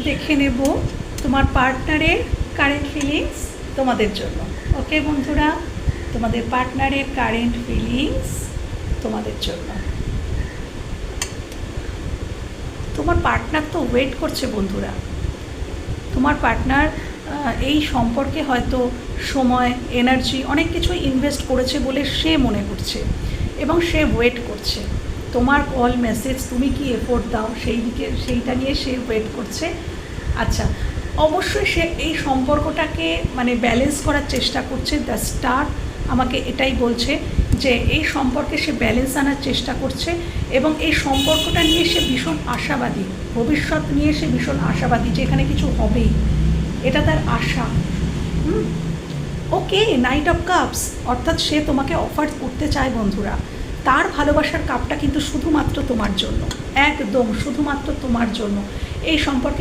দেখে নেব তোমার পার্টনারের কারেন্ট ফিলিংস তোমাদের জন্য। ওকে বন্ধুরা, তোমাদের পার্টনারের কারেন্ট ফিলিংস তোমাদের জন্য। তোমার পার্টনার তো ওয়েট করছে বন্ধুরা। তোমার পার্টনার এই সম্পর্কে হয়তো সময়, এনার্জি অনেক কিছু ইনভেস্ট করেছে বলে সে মনে করছে এবং সে ওয়েট করছে। তোমার কল, মেসেজ, তুমি কি এফোর্ট দাও সেইটা নিয়ে সে ওয়েট করছে। আচ্ছা, অবশ্যই সে এই সম্পর্কটাকে ব্যালেন্স করার চেষ্টা করছে। দ্য স্টার আমাকে এটাই বলছে যে এই সম্পর্কে সে ব্যালেন্স আনার চেষ্টা করছে এবং এই সম্পর্কটা নিয়ে সে ভীষণ আশাবাদী, ভবিষ্যৎ নিয়ে সে ভীষণ আশাবাদী যে এখানে কিছু হবেই, এটা তার আশা। ওকে, নাইট অফ কাপস, অর্থাৎ সে তোমাকে অফার করতে চায় বন্ধুরা। তার ভালোবাসার কাপটা কিন্তু শুধুমাত্র তোমার জন্য, একদম শুধুমাত্র তোমার জন্য। এই সম্পর্কে